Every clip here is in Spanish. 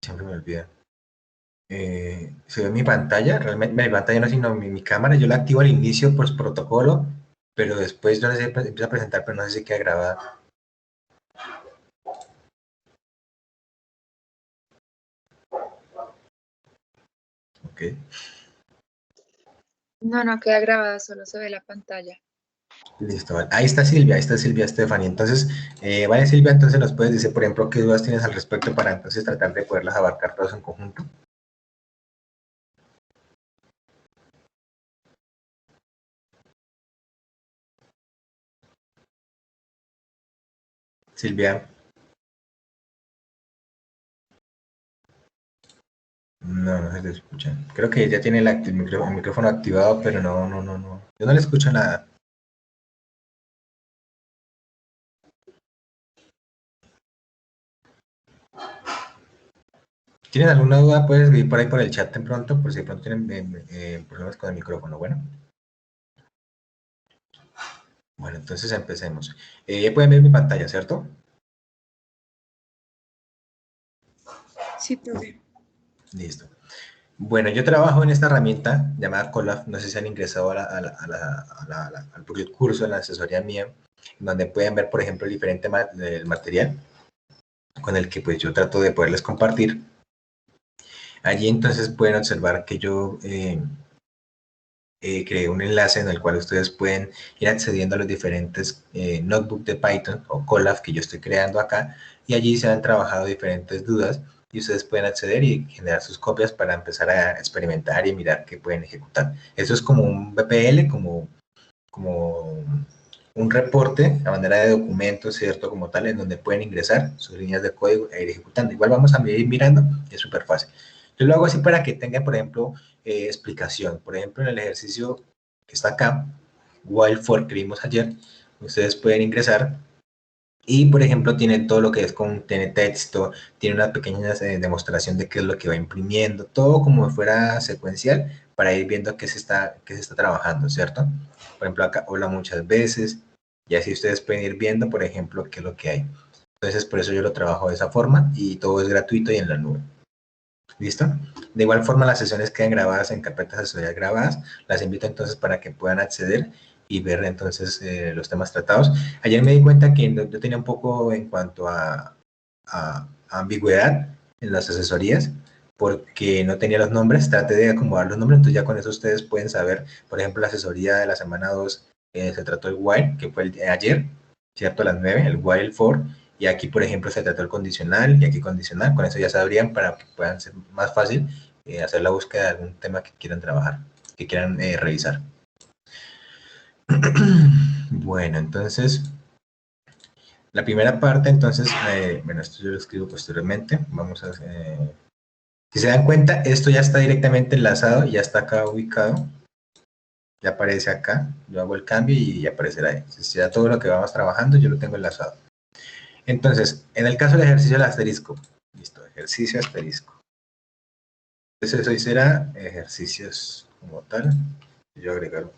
siempre me olvida. Se ve mi pantalla, realmente mi pantalla no, sino mi cámara, yo la activo al inicio por protocolo, pero después no sé, empieza a presentar, pero no sé si queda grabada. Ok. No, no queda grabada, solo se ve la pantalla. Listo, vale. Ahí está Silvia Estefani. Entonces, vale Silvia, entonces nos puedes decir, por ejemplo, qué dudas tienes al respecto para entonces tratar de poderlas abarcar todas en conjunto. Silvia. No, no se le escucha. Creo que ella tiene el micrófono activado, pero no. Yo no le escucho nada. ¿Tienes alguna duda? Puedes escribir por ahí por el chat de pronto, por si de pronto tienen problemas con el micrófono. Bueno. Bueno, entonces empecemos. Ya pueden ver mi pantalla, ¿cierto? Sí, profe. Listo. Bueno, yo trabajo en esta herramienta llamada Colab. No sé si han ingresado al curso, en la asesoría mía, donde pueden ver, por ejemplo, el diferente el material con el que pues yo trato de poderles compartir. Allí entonces pueden observar que yo creé un enlace en el cual ustedes pueden ir accediendo a los diferentes notebooks de Python o Colab que yo estoy creando acá, y allí se han trabajado diferentes dudas y ustedes pueden acceder y generar sus copias para empezar a experimentar y mirar qué pueden ejecutar. Eso es como un BPL, como un reporte a manera de documento, ¿cierto? Como tal, en donde pueden ingresar sus líneas de código e ir ejecutando. Igual vamos a ir mirando, es súper fácil. Yo lo hago así para que tenga, por ejemplo, explicación. Por ejemplo, en el ejercicio que está acá, while for que vimos ayer, ustedes pueden ingresar y, por ejemplo, tiene todo lo que es tiene texto, tiene una pequeña demostración de qué es lo que va imprimiendo, todo como si fuera secuencial para ir viendo qué se está trabajando, ¿cierto? Por ejemplo, acá hola muchas veces, y así ustedes pueden ir viendo, por ejemplo, qué es lo que hay. Entonces, por eso yo lo trabajo de esa forma y todo es gratuito y en la nube. ¿Listo? De igual forma, las sesiones quedan grabadas en carpetas de seguridad grabadas. Las invito entonces para que puedan acceder y ver entonces los temas tratados. Ayer me di cuenta que yo tenía un poco en cuanto a ambigüedad en las asesorías, porque no tenía los nombres. Traté de acomodar los nombres, entonces ya con eso ustedes pueden saber. Por ejemplo, la asesoría de la semana 2 se trató el while, que fue el de ayer, ¿cierto? A las 9, el while for. Y aquí, por ejemplo, se trató el condicional y aquí condicional. Con eso ya sabrían para que puedan ser más fácil hacer la búsqueda de algún tema que quieran trabajar, que quieran revisar. Bueno, entonces, la primera parte, entonces, bueno, esto yo lo escribo posteriormente. Vamos a... si se dan cuenta, esto ya está directamente enlazado, ya está acá ubicado. Ya aparece acá. Yo hago el cambio y aparecerá ahí. Entonces, ya todo lo que vamos trabajando, yo lo tengo enlazado. Entonces, en el caso del ejercicio del asterisco, listo, ejercicio asterisco. Entonces, hoy será ejercicios como tal. Yo agregar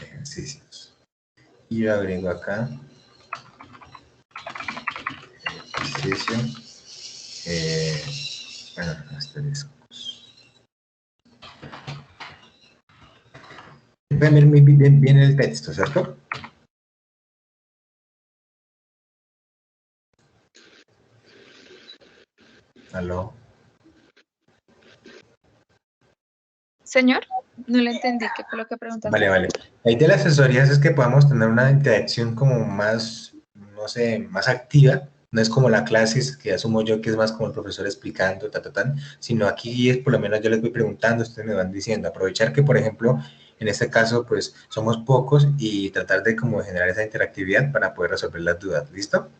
ejercicios. Y yo agrego acá ejercicio, bueno, asteriscos. Pueden ver muy bien el texto, ¿cierto? ¿Aló? Señor, no le entendí qué fue lo que preguntaste. Vale. La idea de las asesorías es que podamos tener una interacción como más, no sé, más activa. No es como la clase, que asumo yo que es más como el profesor explicando, sino aquí es por lo menos yo les voy preguntando, ustedes me van diciendo. Aprovechar que, por ejemplo, en este caso, pues somos pocos y tratar de como generar esa interactividad para poder resolver las dudas. ¿Listo?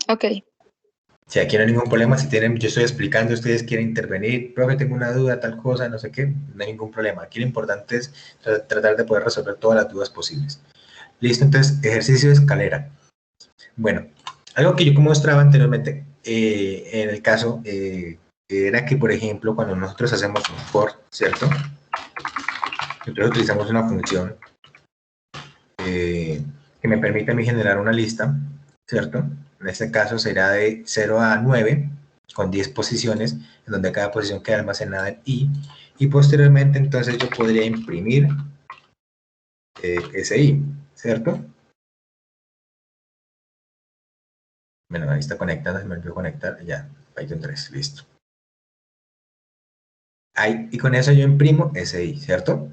Ok. Si aquí no hay ningún problema, si tienen, yo estoy explicando, ustedes quieren intervenir, profe, tengo una duda, tal cosa, no sé qué, no hay ningún problema. Aquí lo importante es tratar de poder resolver todas las dudas posibles. Listo, entonces, ejercicio de escalera. Bueno, algo que yo mostraba anteriormente, en el caso, era que, por ejemplo, cuando nosotros hacemos un for, ¿cierto? Nosotros utilizamos una función que me permite a mí generar una lista ¿cierto? En este caso será de 0 a 9, con 10 posiciones, en donde cada posición queda almacenada en i, y posteriormente entonces yo podría imprimir ese i, ¿cierto? Bueno, ahí está conectando, se me olvidó conectar, ya, Python 3, listo. Ahí, y con eso yo imprimo ese i, ¿cierto?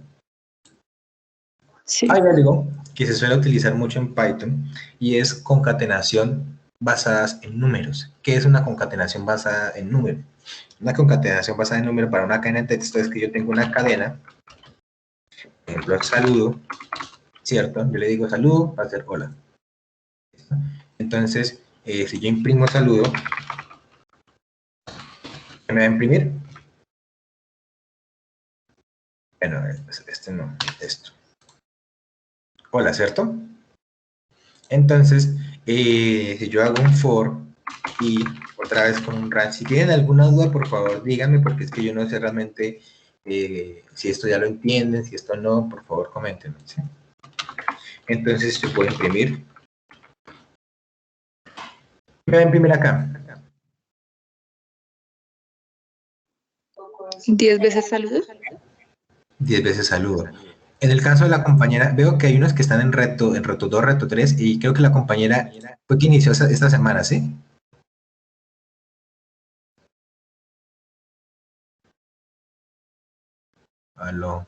Sí. Hay algo que se suele utilizar mucho en Python y es concatenación basadas en números. ¿Qué es una concatenación basada en números? Una concatenación basada en números para una cadena de texto es que yo tengo una cadena, por ejemplo, saludo, ¿cierto? Yo le digo saludo, va a ser hola. ¿Listo? Entonces, si yo imprimo saludo, ¿qué me va a imprimir? Bueno, este no, esto. Hola, ¿cierto? Entonces, si yo hago un for y otra vez con un range, si tienen alguna duda, por favor, díganme, porque es que yo no sé realmente si esto ya lo entienden, si esto no, por favor, coméntenme, ¿sí? Entonces, yo puedo imprimir. Me voy a imprimir acá. 10 veces saludo. 10 veces saludo. En el caso de la compañera, veo que hay unos que están en reto 2, reto 3, y creo que la compañera fue que inició esta semana, ¿sí? Aló.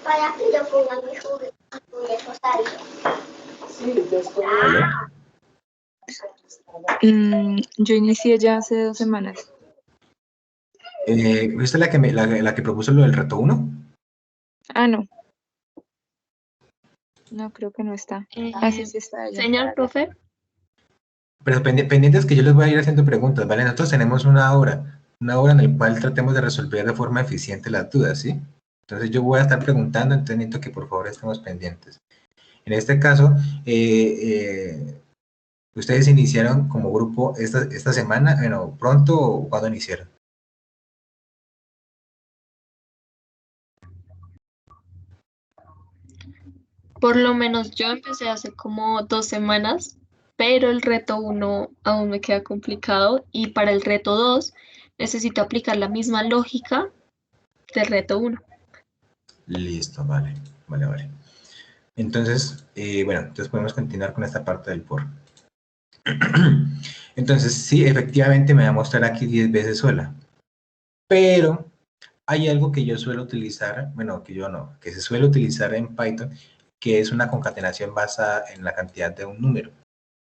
Para que yo ponga mi juguetes ¿Aló? Yo inicié ya hace 2 semanas. ¿Esta es la que propuso lo del reto 1? Ah, no. No, creo que no está. Así sí está ella. Señor profe, Pero pendientes que yo les voy a ir haciendo preguntas, ¿vale? Nosotros tenemos una hora en la cual tratemos de resolver de forma eficiente las dudas, ¿sí? Entonces yo voy a estar preguntando, entonces necesito que por favor estemos pendientes. En este caso, ¿ustedes iniciaron como grupo esta semana? Bueno, ¿pronto o cuándo iniciaron? por lo menos yo empecé hace como 2 semanas, pero el reto 1 aún me queda complicado y para el reto 2 necesito aplicar la misma lógica del reto 1. Listo, vale, vale, vale. Entonces, bueno, entonces podemos continuar con esta parte del por. Entonces, sí, efectivamente me va a mostrar aquí 10 veces sola, pero hay algo que yo suelo utilizar, bueno, que yo no, que se suele utilizar en Python, que es una concatenación basada en la cantidad de un número.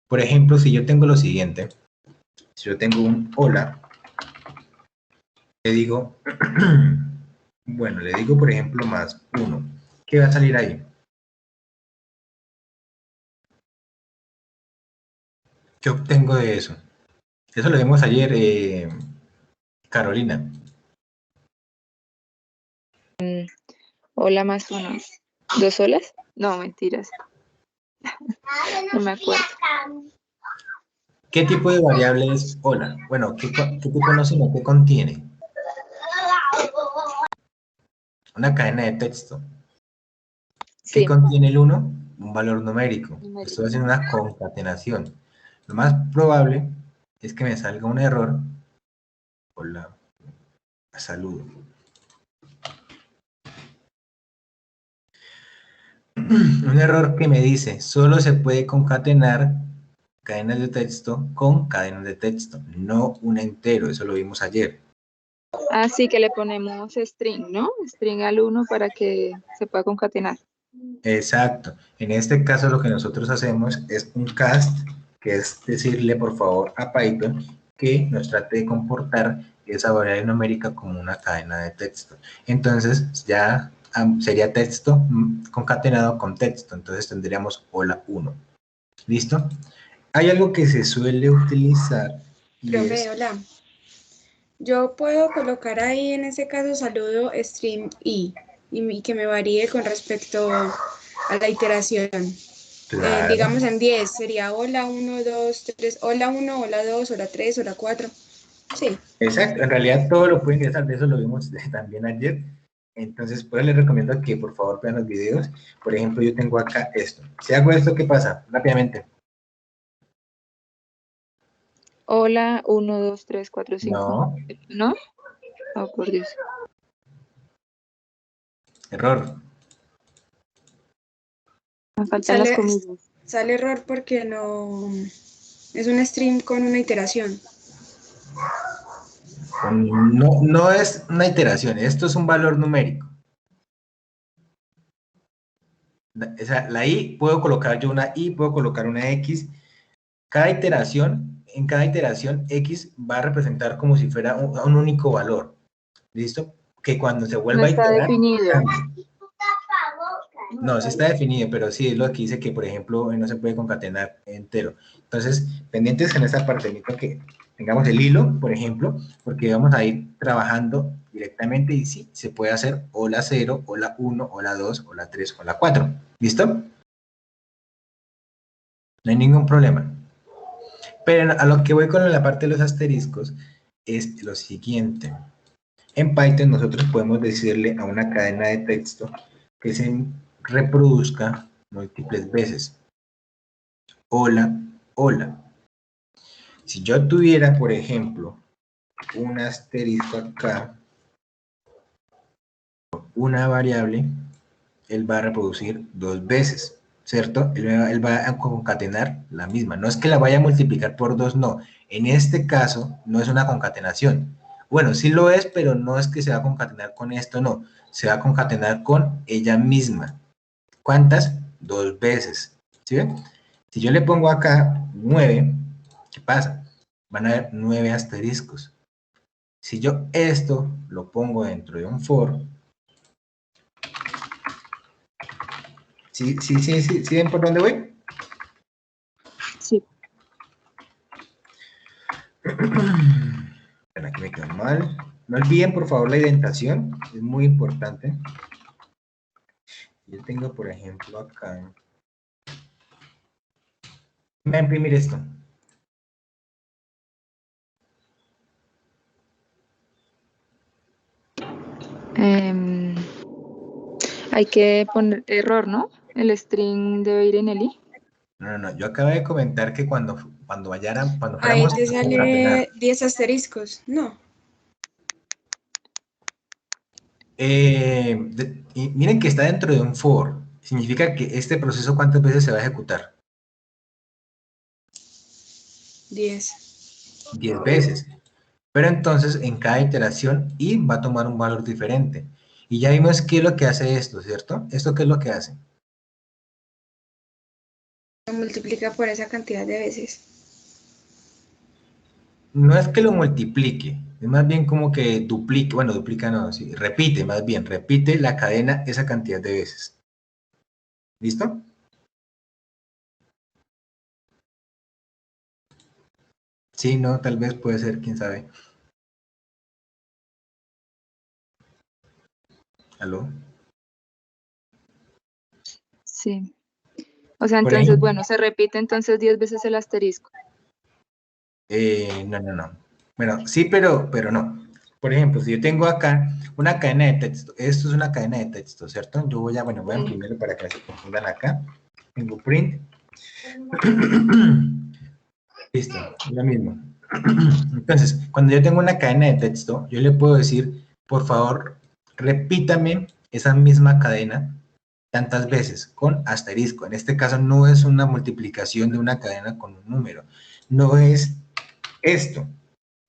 Por ejemplo, si yo tengo lo siguiente, si yo tengo un hola, le digo, bueno, le digo por ejemplo más 1, ¿qué va a salir ahí? ¿Qué obtengo de eso? Eso lo vimos ayer, Carolina. Hola más 1. ¿2 olas? No, mentiras. No me acuerdo. ¿Qué tipo de variable es hola? Bueno, ¿qué tipo no, sino qué contiene? Una cadena de texto. ¿Qué Sí, contiene el 1? Un valor numérico. numérico. Estoy haciendo una concatenación. Lo más probable es que me salga un error. Hola, saludo. Un error que me dice, solo se puede concatenar cadenas de texto con cadenas de texto, no un entero. Eso lo vimos ayer. Así que le ponemos string, ¿no? String al 1 para que se pueda concatenar. Exacto. En este caso lo que nosotros hacemos es un cast, que es decirle por favor a Python que nos trate de comportar esa variable numérica como una cadena de texto. Entonces ya sería texto concatenado con texto. Entonces tendríamos hola 1. ¿Listo? Hay algo que se suele utilizar y Profe, es... hola. Yo puedo colocar ahí en ese caso saludo stream y que me varíe con respecto a la iteración. Claro, Digamos en 10 sería hola 1, 2, 3, hola 1, hola 2, hola 3, hola 4. Sí. exacto. En realidad todo lo pueden ingresar, de eso lo vimos también ayer. Entonces, pues les recomiendo que por favor vean los videos. Por ejemplo, yo tengo acá esto. Si hago esto, ¿qué pasa? Rápidamente. Hola, 1, 2, 3, 4, 5. No, ¿No? Oh, por Dios. error. Me faltan las comillas. Sale error porque no es un string con una iteración. No, no es una iteración, esto es un valor numérico. O sea, la i, puedo colocar yo una i, puedo colocar una x. Cada iteración, en cada iteración, x va a representar como si fuera un único valor. ¿Listo? Que cuando se No vuelva a está iterar, definido. cambie. No, sí está definido, pero sí es lo que dice que, por ejemplo, no se puede concatenar entero. Entonces, pendientes en esta parte, necesito que tengamos el hilo, por ejemplo, porque vamos a ir trabajando directamente y sí, se puede hacer o la 0, o la 1, o la 2, o la 3, o la 4. ¿Listo? No hay ningún problema. Pero a lo que voy con la parte de los asteriscos es lo siguiente. En Python nosotros podemos decirle a una cadena de texto que se reproduzca múltiples veces. Hola, hola. Si yo tuviera, por ejemplo, un asterisco acá, una variable, él va a reproducir 2 veces, ¿cierto? Él va a concatenar la misma. No es que la vaya a multiplicar por 2, no. En este caso, no es una concatenación. Bueno, sí lo es, pero no es que se va a concatenar con esto, no. Se va a concatenar con ella misma. ¿Cuántas? 2 veces. ¿Sí ven? Si yo le pongo acá 9, ¿qué pasa? Van a haber 9 asteriscos. Si yo esto lo pongo dentro de un for, ¿sí ven por dónde voy? Sí. Aquí me quedó mal. No olviden, por favor, la indentación. Es muy importante. Yo tengo, por ejemplo, acá. Voy a imprimir esto. Hay que poner error, ¿no? El string debe ir en el i. No. Yo acabo de comentar que cuando Ahí fuéramos te a concatenar. sale 10 asteriscos. No. Y miren que está dentro de un for. Significa que este proceso, ¿cuántas veces se va a ejecutar? 10. 10 veces. Pero entonces en cada iteración i va a tomar un valor diferente. Y ya vimos qué es lo que hace esto, ¿cierto? ¿Esto qué es lo que hace? Lo multiplica por esa cantidad de veces. No es que lo multiplique, es más bien como que duplique, bueno, duplica no, sí, repite más bien, repite la cadena esa cantidad de veces. ¿Listo? Sí, no, tal vez puede ser, quién sabe. ¿Aló? Sí. O sea, Por entonces, ejemplo, bueno, se repite entonces 10 veces el asterisco. no. Bueno, sí, pero no. Por ejemplo, si yo tengo acá una cadena de texto, esto es una cadena de texto, ¿cierto? Yo voy a imprimirlo para que no se confundan acá. Tengo print. Listo, lo mismo. Entonces, cuando yo tengo una cadena de texto, yo le puedo decir, por favor, repítame esa misma cadena tantas veces con asterisco. En este caso no es una multiplicación de una cadena con un número, no es esto,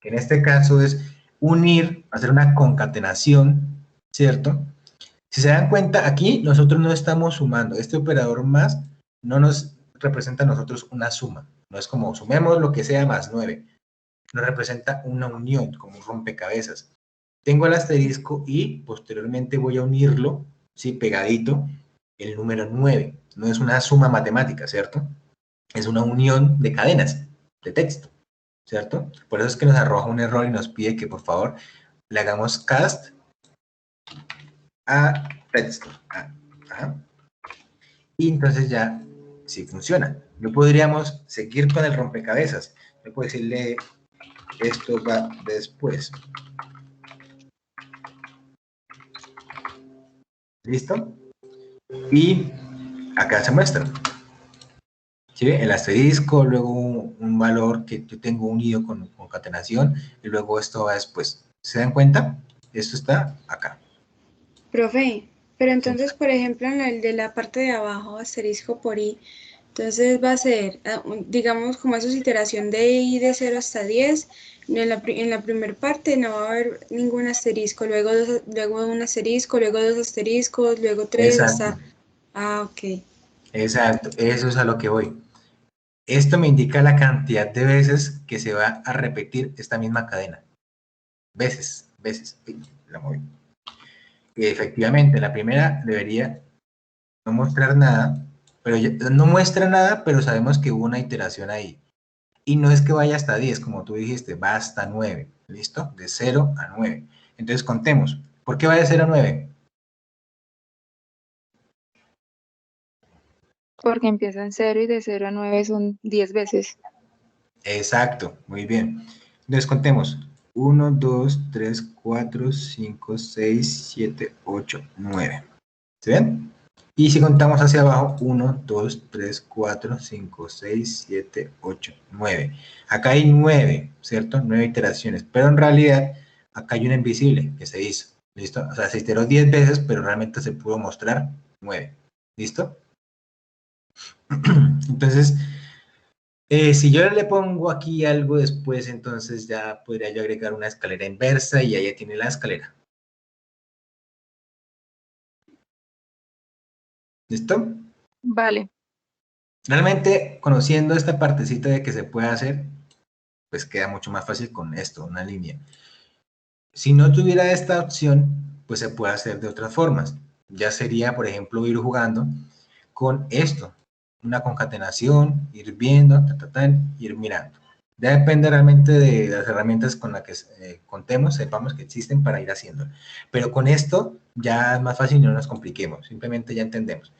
que en este caso es unir, hacer una concatenación, ¿cierto? Si se dan cuenta, aquí nosotros no estamos sumando, este operador más no nos representa a nosotros una suma, no es como sumemos lo que sea más 9, nos representa una unión, como un rompecabezas. Tengo el asterisco y posteriormente voy a unirlo, ¿sí? Pegadito, el número 9. No es una suma matemática, ¿cierto? Es una unión de cadenas de texto, ¿cierto? Por eso es que nos arroja un error y nos pide que por favor le hagamos cast a texto. Y entonces ya sí funciona. No podríamos seguir con el rompecabezas. Yo puedo decirle esto va después. ¿Listo? Y acá se muestra. ¿Sí? El asterisco, luego un valor que yo tengo unido con concatenación, y luego esto va después. ¿Se dan cuenta? Esto está acá. Profe, pero Sí. entonces, por ejemplo, en el de la parte de abajo, asterisco por i, entonces va a ser, digamos, como eso es iteración de i de 0 hasta 10, en la primera parte no va a haber ningún asterisco, luego, luego un asterisco, luego dos asteriscos, luego tres Exacto, hasta... Ah, ok. exacto, eso es a lo que voy. Esto me indica la cantidad de veces que se va a repetir esta misma cadena. Veces. Uy, la moví. Y efectivamente, la primera debería no mostrar nada, pero no muestra nada, pero sabemos que hubo una iteración ahí. Y no es que vaya hasta 10, como tú dijiste, va hasta 9. ¿Listo? De 0 a 9. Entonces contemos. ¿Por qué va de 0 a 9? Porque empieza en 0 y de 0 a 9 son 10 veces. Exacto, muy bien. Entonces contemos. 1, 2, 3, 4, 5, 6, 7, 8, 9. ¿Sí ven? Y si contamos hacia abajo, 1, 2, 3, 4, 5, 6, 7, 8, 9. Acá hay 9, ¿cierto? 9 iteraciones. Pero en realidad, acá hay una invisible que se hizo. ¿Listo? O sea, se iteró 10 veces, pero realmente se pudo mostrar 9. ¿Listo? Entonces, si yo le pongo aquí algo después, entonces ya podría yo agregar una escalera inversa y ahí ya tiene la escalera. ¿Listo? Vale. Realmente, conociendo esta partecita de que se puede hacer, pues queda mucho más fácil con esto, una línea. Si no tuviera esta opción, pues se puede hacer de otras formas. Ya sería, por ejemplo, ir jugando con esto, una concatenación, ir viendo, ir mirando. Ya depende realmente de las herramientas con las que contemos, sepamos que existen para ir haciéndolo. Pero con esto ya es más fácil y no nos compliquemos, simplemente ya entendemos.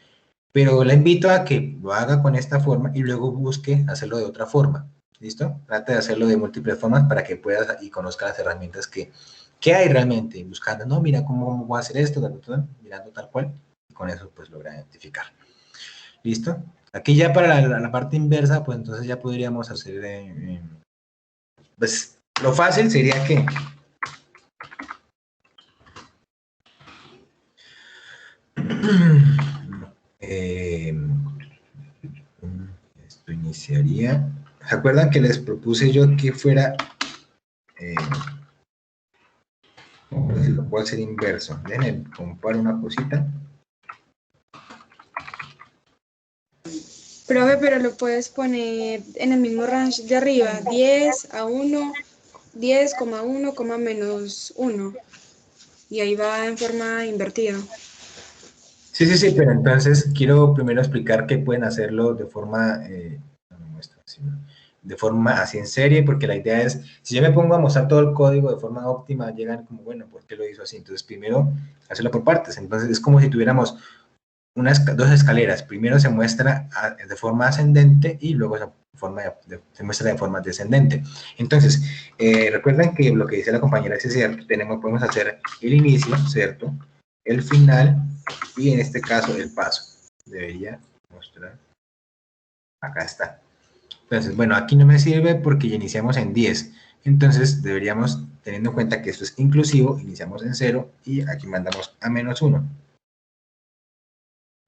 Pero la invito a que lo haga con esta forma y luego busque hacerlo de otra forma. ¿Listo? Trate de hacerlo de múltiples formas para que puedas y conozca las herramientas que hay realmente. Buscando, no, mira cómo voy a hacer esto, mirando tal cual. Y con eso pues logra identificar. ¿Listo? Aquí ya para la parte inversa, pues entonces ya podríamos hacer, pues lo fácil sería que esto iniciaría. ¿Se acuerdan que les propuse yo que fuera, lo puedo hacer inverso? Déjenme comparo una cosita. Profe, pero lo puedes poner en el mismo range de arriba, 10 a 1, 10,1, menos 1. Y ahí va en forma invertida. Sí, pero entonces quiero primero explicar que pueden hacerlo de forma, no me muestra, sino de forma así en serie, porque la idea es, si yo me pongo a mostrar todo el código de forma óptima, llegan como, bueno, ¿por qué lo hizo así? Entonces primero hacerlo por partes. Entonces es como si tuviéramos dos escaleras. Primero se muestra de forma ascendente y luego se muestra de forma descendente. Entonces, recuerden que lo que dice la compañera es cierto, podemos hacer el inicio, ¿cierto? El final y en este caso el paso. Debería mostrar. Acá está. Entonces, bueno, aquí no me sirve porque ya iniciamos en 10. Entonces, deberíamos, teniendo en cuenta que esto es inclusivo, iniciamos en 0 y aquí mandamos a -1.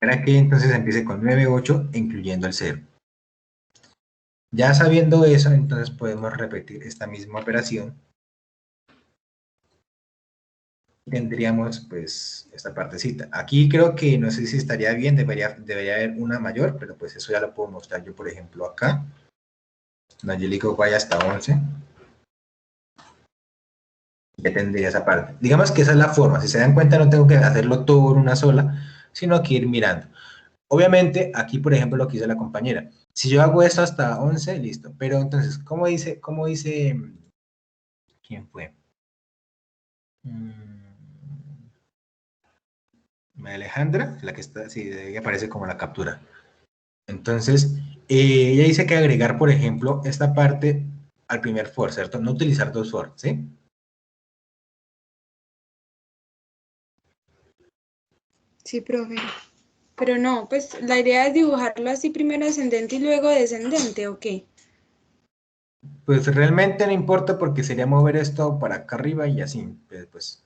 Para que entonces empiece con 9, 8, incluyendo el 0. Ya sabiendo eso, entonces podemos repetir esta misma operación. Tendríamos pues esta partecita. Aquí creo que no sé si estaría bien, debería haber una mayor, pero pues eso ya lo puedo mostrar yo, por ejemplo, acá. Nayelico vaya hasta 11. Ya tendría esa parte. Digamos que esa es la forma. Si se dan cuenta, no tengo que hacerlo todo en una sola, sino que ir mirando. Obviamente, aquí, por ejemplo, lo que hizo la compañera. Si yo hago eso hasta 11, listo. Pero entonces, ¿cómo dice, quién fue? Alejandra, la que está, sí, ella aparece como la captura. Entonces, ella dice que agregar, por ejemplo, esta parte al primer for, ¿cierto? No utilizar dos for, ¿sí? Sí, profe. Pero no, pues la idea es dibujarlo así primero ascendente y luego descendente, ¿o qué? Pues realmente no importa porque sería mover esto para acá arriba y así, pues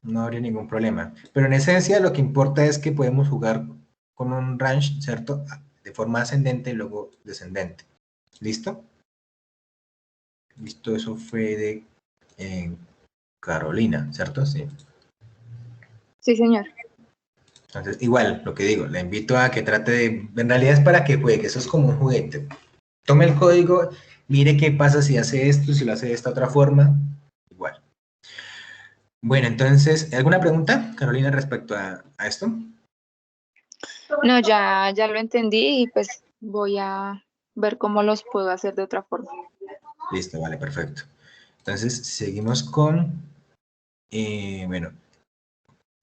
no habría ningún problema. Pero en esencia lo que importa es que podemos jugar con un range, ¿cierto? De forma ascendente y luego descendente. ¿Listo? Listo, eso fue de Carolina, ¿cierto? Sí. Sí, señor. Entonces, igual, lo que digo, le invito a que trate de, en realidad es para que juegue, eso es como un juguete. Tome el código, mire qué pasa si hace esto, si lo hace de esta otra forma, igual. Bueno, entonces, ¿alguna pregunta, Carolina, respecto a esto? No, ya lo entendí y pues voy a ver cómo los puedo hacer de otra forma. Listo, vale, perfecto. Entonces, seguimos con, bueno,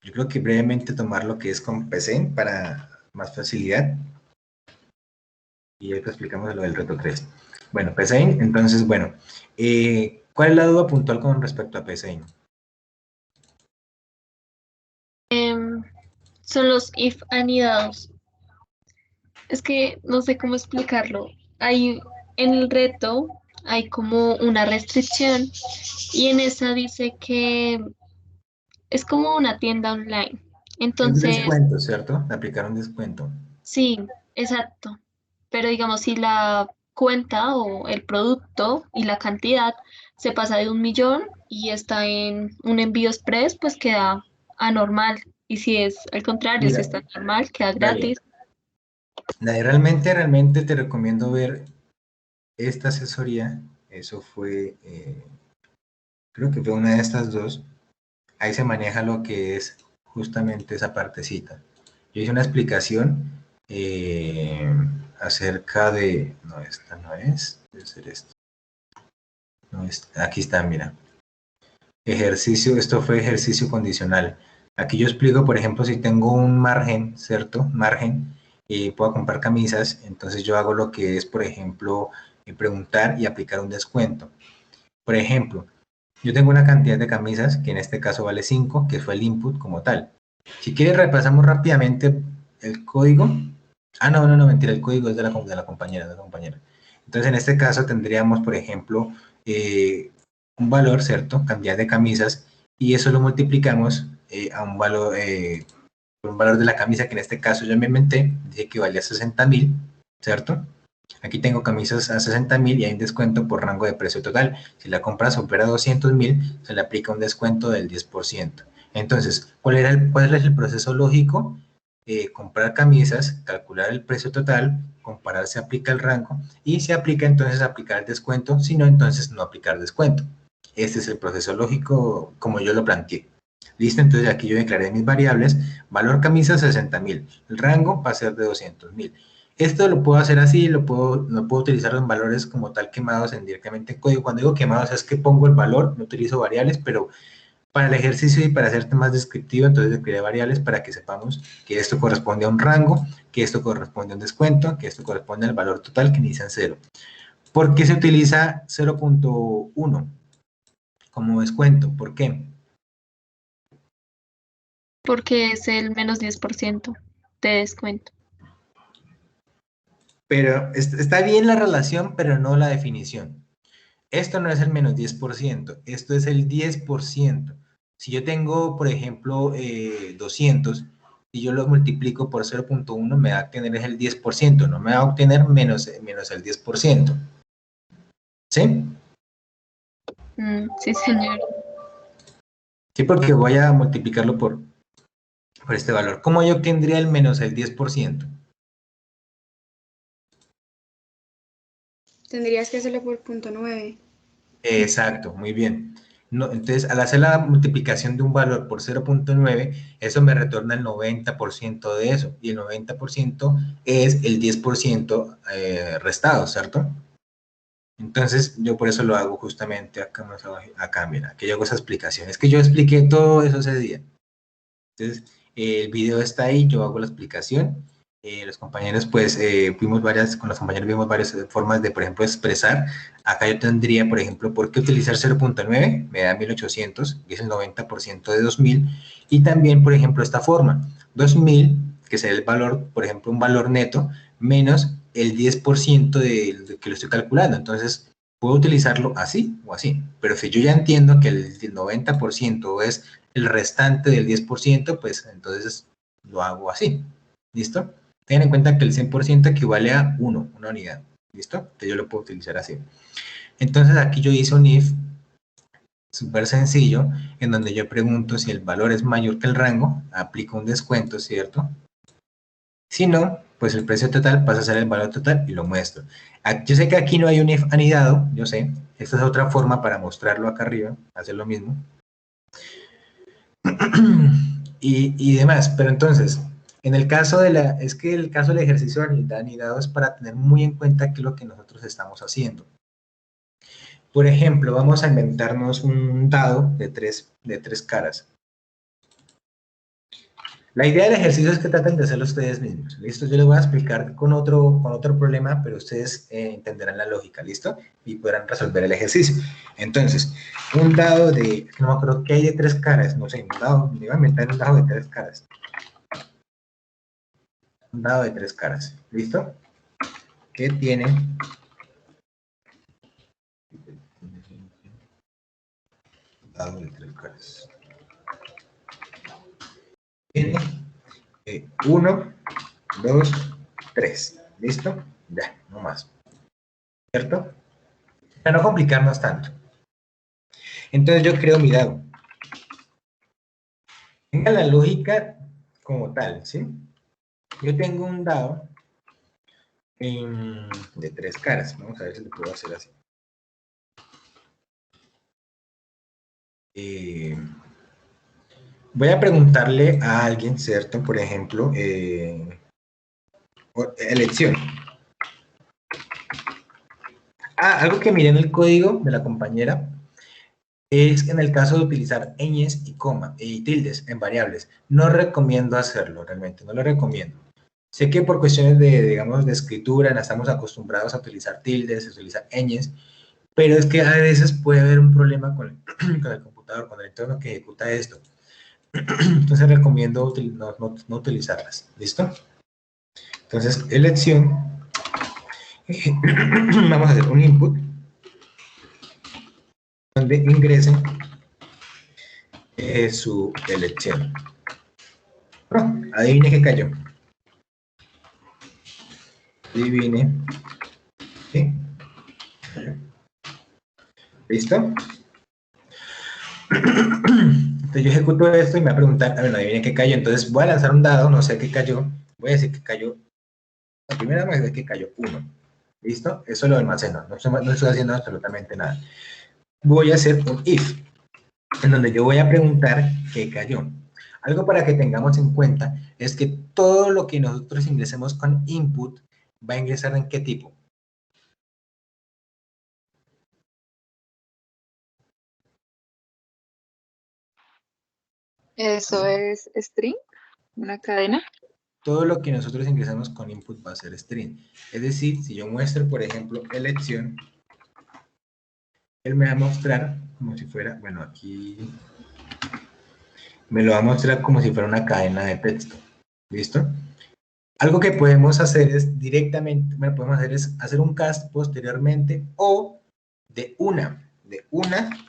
yo creo que brevemente tomar lo que es con PC para más facilidad. Y ahorita explicamos lo del reto 3. Bueno, PCIN, entonces, bueno, ¿cuál es la duda puntual con respecto a PCIN? Son los if anidados. Es que no sé cómo explicarlo. En el reto hay como una restricción y en esa dice que es como una tienda online. Es un Entonces, descuento, ¿cierto? Le aplicaron descuento. sí, exacto. Pero digamos, si la cuenta o el producto y la cantidad se pasa de 1 millón y está en un envío express, pues queda anormal. Y si es al contrario, si Mira, está normal, queda dale. gratis. Dale, realmente te recomiendo ver esta asesoría. Eso fue, creo que fue una de estas dos. Ahí se maneja lo que es justamente esa partecita. Yo hice una explicación acerca de, no, esta no es, debe ser esta. No, aquí está, mira. Ejercicio, esto fue ejercicio condicional. Aquí yo explico, por ejemplo, si tengo un margen, ¿cierto? Margen, y puedo comprar camisas, entonces yo hago lo que es, por ejemplo, preguntar y aplicar un descuento. Por ejemplo, yo tengo una cantidad de camisas, que en este caso vale 5, que fue el input como tal. Si quieres, repasamos rápidamente el código. Ah, no, mentira, el código es de la compañera, de la compañera. Entonces, en este caso tendríamos, por ejemplo, un valor, ¿cierto? Cantidad de camisas, y eso lo multiplicamos a un valor de la camisa, que en este caso yo me inventé, dije que valía 60.000, ¿cierto? Aquí tengo camisas a 60.000 y hay un descuento por rango de precio total. Si la compra supera 200.000, se le aplica un descuento del 10%. Entonces, ¿cuál es el proceso lógico? Comprar camisas, calcular el precio total, comparar si aplica el rango y si aplica, entonces aplicar el descuento, si no, entonces no aplicar descuento. Este es el proceso lógico como yo lo planteé. Listo, entonces aquí yo declaré mis variables, valor camisa 60.000, el rango va a ser de 200.000. Esto lo puedo hacer así, lo puedo utilizar en valores como tal quemados directamente en código. Cuando digo quemados es que pongo el valor, no utilizo variables, pero para el ejercicio y para hacerte más descriptivo, entonces le creé variables para que sepamos que esto corresponde a un rango, que esto corresponde a un descuento, que esto corresponde al valor total que inicia en 0. ¿Por qué se utiliza 0.1 como descuento? ¿Por qué? Porque es el menos 10% de descuento. Pero está bien la relación, pero no la definición. Esto no es el menos 10%, esto es el 10%. Si yo tengo, por ejemplo, 200 y yo lo multiplico por 0.1, me va a obtener el 10%, no me va a obtener menos el 10%. ¿Sí? Sí, señor. Sí, porque voy a multiplicarlo por este valor. ¿Cómo yo obtendría el menos el 10%? Tendrías que hacerlo por punto 9. Exacto, muy bien. No, entonces, al hacer la multiplicación de un valor por 0.9, eso me retorna el 90% de eso, y el 90% es el 10% restado, ¿cierto? Entonces, yo por eso lo hago justamente acá más abajo, acá, mira, que yo hago esa explicación. Es que yo expliqué todo eso ese día. Entonces, el video está ahí, yo hago la explicación. Los compañeros, pues, con los compañeros vimos varias formas de, por ejemplo, expresar. Acá yo tendría, por ejemplo, ¿por qué utilizar 0.9? Me da 1800, que es el 90% de 2000. Y también, por ejemplo, esta forma. 2000, que sería el valor, por ejemplo, un valor neto, menos el 10% de que lo estoy calculando. Entonces, puedo utilizarlo así o así. Pero si yo ya entiendo que el 90% es el restante del 10%, pues entonces lo hago así. ¿Listo? Tengan en cuenta que el 100% equivale a 1, una unidad. ¿Listo? Entonces yo lo puedo utilizar así. Entonces aquí yo hice un if súper sencillo, en donde yo pregunto si el valor es mayor que el rango, aplico un descuento, ¿cierto? Si no, pues el precio total pasa a ser el valor total y lo muestro. Yo sé que aquí no hay un if anidado, yo sé. Esta es otra forma para mostrarlo acá arriba, hacer lo mismo. y demás, pero entonces, en el caso es que el caso del ejercicio anidado es para tener muy en cuenta qué es lo que nosotros estamos haciendo. Por ejemplo, vamos a inventarnos un dado de tres caras. La idea del ejercicio es que traten de hacerlo ustedes mismos, ¿listo? Yo les voy a explicar con otro problema, pero ustedes entenderán la lógica, ¿listo? Y podrán resolver el ejercicio. Entonces, un dado de, no me acuerdo qué hay de 3 caras, no sé, un dado, me iba a inventar un dado de 3 caras. Un dado de 3 caras, ¿listo? Que tiene... dado de 3 caras. Tiene 1, 2, 3. ¿Listo? Ya, no más. ¿Cierto? Para no complicarnos tanto. Entonces yo creo mi dado. Tenga la lógica como tal, ¿sí? Yo tengo un dado de 3 caras. Vamos a ver si lo puedo hacer así. Voy a preguntarle a alguien, ¿cierto? Por ejemplo, elección. Algo que miré en el código de la compañera es en el caso de utilizar ñes y coma y tildes en variables. No recomiendo hacerlo, realmente, no lo recomiendo. Sé que por cuestiones de, digamos, de escritura, estamos acostumbrados a utilizar tildes, a utilizar ñes, pero es que a veces puede haber un problema con el computador, con el entorno que ejecuta esto. Entonces recomiendo no utilizarlas, ¿listo? Entonces, elección, vamos a hacer un input, donde ingresen su elección. Adivine qué cayó. Adivine. ¿Sí? ¿Listo? Entonces yo ejecuto esto y me va a preguntar, bueno, adivine qué cayó. Entonces voy a lanzar un dado, no sé qué cayó. Voy a decir que cayó. La primera vez que cayó 1. ¿Listo? Eso lo almaceno. No estoy haciendo absolutamente nada. Voy a hacer un if, en donde yo voy a preguntar qué cayó. Algo para que tengamos en cuenta es que todo lo que nosotros ingresemos con input va a ingresar en qué tipo. Eso es string, una cadena. Todo lo que nosotros ingresamos con input va a ser string. Es decir, si yo muestro, por ejemplo, elección, él me va a mostrar como si fuera, bueno, aquí me lo va a mostrar como si fuera una cadena de texto. ¿Listo? Algo que podemos hacer es directamente, bueno, podemos hacer es hacer un cast posteriormente o de una,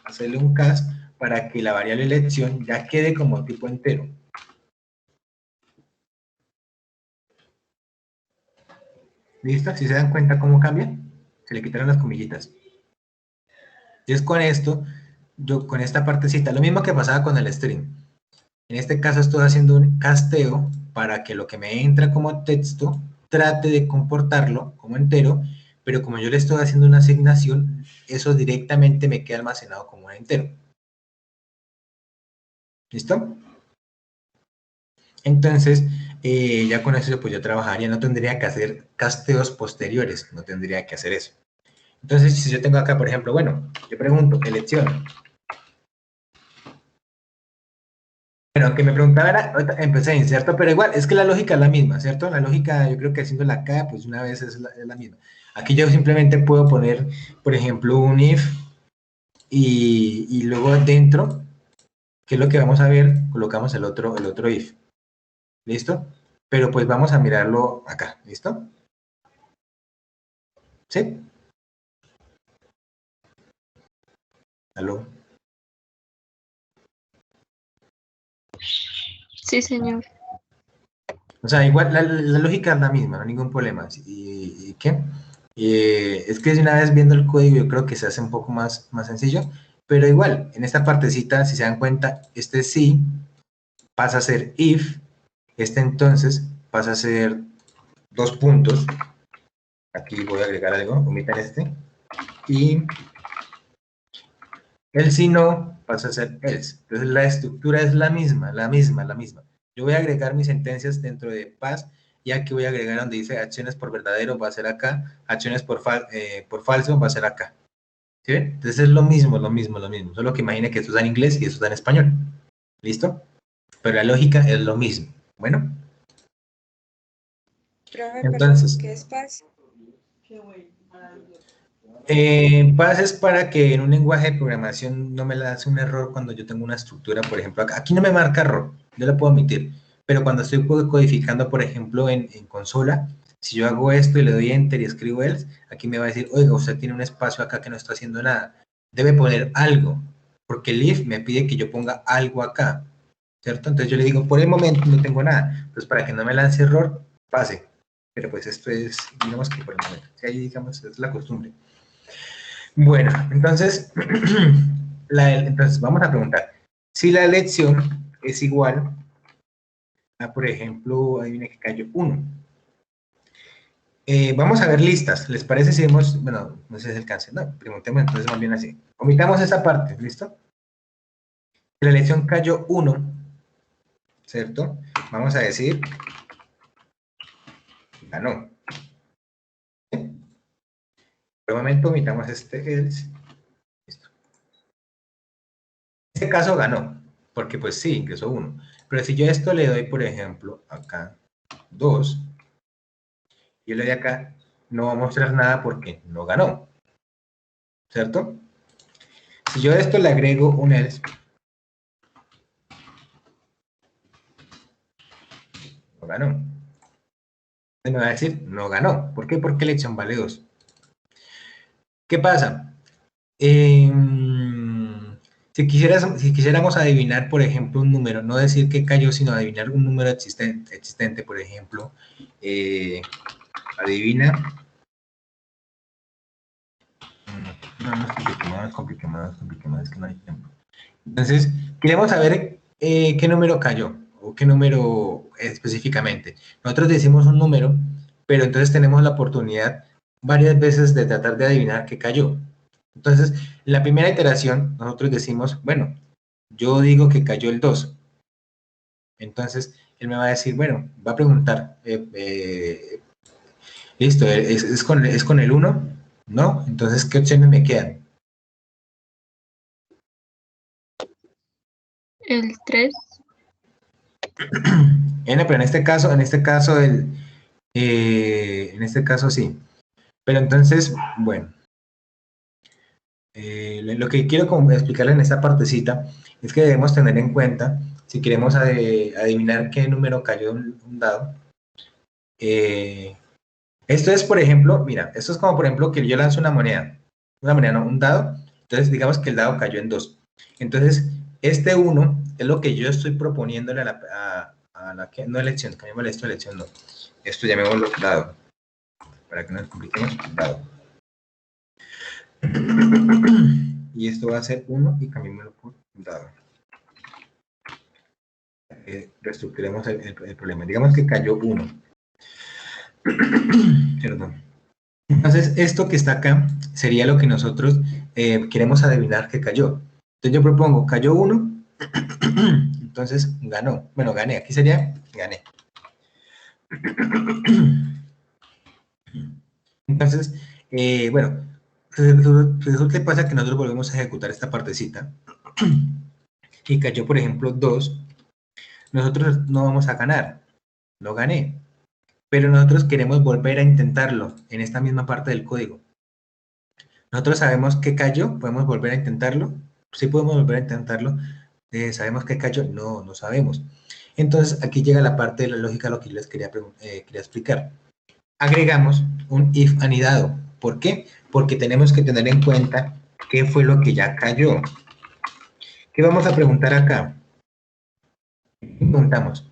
hacerle un cast para que la variable elección ya quede como tipo entero. ¿Listo? Si se dan cuenta cómo cambia, se le quitaron las comillitas. Entonces con esto, yo con esta partecita, lo mismo que pasaba con el string. En este caso estoy haciendo un casteo para que lo que me entra como texto trate de comportarlo como entero, pero como yo le estoy haciendo una asignación, eso directamente me queda almacenado como un entero. ¿Listo? Entonces, ya con eso pues yo trabajaría, no tendría que hacer casteos posteriores, no tendría que hacer eso. Entonces, si yo tengo acá, por ejemplo, bueno, yo pregunto, elección. Bueno, aunque me preguntaba, ahorita empecé inserto, pero igual, es que la lógica es la misma, ¿cierto? La lógica, yo creo que haciendo la K, pues una vez es la misma. Aquí yo simplemente puedo poner, por ejemplo, un if, y luego dentro, ¿qué es lo que vamos a ver? Colocamos el otro if. ¿Listo? Pero pues vamos a mirarlo acá, ¿listo? ¿Sí? ¿Aló? Sí, señor. O sea, igual la lógica es la misma, no hay ningún problema. ¿Y qué? Es que una vez viendo el código yo creo que se hace un poco más sencillo, pero igual, en esta partecita, si se dan cuenta, este sí pasa a ser if, este entonces pasa a ser 2 puntos, aquí voy a agregar algo, omitan este, y el si no pasa a ser else. Entonces la estructura es la misma. Yo voy a agregar mis sentencias dentro de pass y aquí voy a agregar donde dice acciones por verdadero va a ser acá, acciones por falso va a ser acá. ¿Sí ven? Entonces es lo mismo. Solo que imagine que esto está en inglés y esto está en español. ¿Listo? Pero la lógica es lo mismo. Bueno. Profe, Entonces, perdón, ¿qué es paz? Pass es para que en un lenguaje de programación no me lance un error cuando yo tengo una estructura, por ejemplo, aquí no me marca error, yo lo puedo omitir, pero cuando estoy codificando, por ejemplo, en consola, si yo hago esto y le doy enter y escribo else, aquí me va a decir, oiga, usted tiene un espacio acá que no está haciendo nada, debe poner algo, porque el if me pide que yo ponga algo acá, ¿cierto? Entonces yo le digo, por el momento no tengo nada, pues para que no me lance error, pase, pero pues esto es, digamos que por el momento, ahí digamos, es la costumbre. Bueno, entonces, entonces vamos a preguntar, si la elección es igual a, por ejemplo, adivina que cayó 1. Vamos a ver listas, ¿les parece si vemos, bueno, no sé si es el cáncer, no, preguntemos entonces más bien así. Omitamos esa parte, ¿listo? Si la elección cayó 1, ¿cierto? Vamos a decir, ganó. Por el momento omitamos este else. Listo. En este caso ganó, porque pues sí, ingresó 1. Pero si yo a esto le doy, por ejemplo, acá 2, yo le doy acá, no va a mostrar nada porque no ganó, ¿cierto? Si yo a esto le agrego un else, no ganó. Me va a decir, no ganó. ¿Por qué? Porque elección vale 2. ¿Qué pasa? Si quisiéramos adivinar, por ejemplo, un número, no decir que cayó, sino adivinar un número existente, por ejemplo, adivina. No es complicado, es que no hay tiempo. Entonces, queremos saber qué número cayó, o qué número específicamente. Nosotros decimos un número, pero entonces tenemos la oportunidad varias veces de tratar de adivinar qué cayó. Entonces, en la primera iteración, nosotros decimos, bueno, yo digo que cayó el 2. Entonces, él me va a decir, bueno, va a preguntar, listo, ¿es con el 1? ¿No? Entonces, ¿qué opciones me quedan? El 3. Pero en este caso, en este caso sí. Pero entonces, bueno, lo que quiero explicarle en esta partecita es que debemos tener en cuenta, si queremos adivinar qué número cayó un dado, esto es, por ejemplo, mira, esto es como, por ejemplo, que yo lanzo una moneda, no, un dado, entonces digamos que el dado cayó en 2. Entonces, este 1 es lo que yo estoy proponiéndole a la no elección, cambiémosle esto a elección, no. Esto llamémoslo dado, para que no nos compliquemos, dado. Y esto va a ser 1 y cambiémoslo por dado. Reestructuremos el problema. Digamos que cayó 1. Perdón. Entonces, esto que está acá sería lo que nosotros queremos adivinar que cayó. Entonces yo propongo, cayó 1, entonces ganó. Bueno, gané. Aquí sería, gané. Entonces, bueno, resulta que pasa que nosotros volvemos a ejecutar esta partecita y cayó, por ejemplo, 2. Nosotros no vamos a ganar, no gané, pero nosotros queremos volver a intentarlo en esta misma parte del código. Nosotros sabemos que cayó, podemos volver a intentarlo, sí podemos volver a intentarlo, sabemos que cayó, no sabemos. Entonces, aquí llega la parte de la lógica, lo que les quería explicar. Agregamos un if anidado. ¿Por qué? Porque tenemos que tener en cuenta qué fue lo que ya cayó. ¿Qué vamos a preguntar acá? Preguntamos.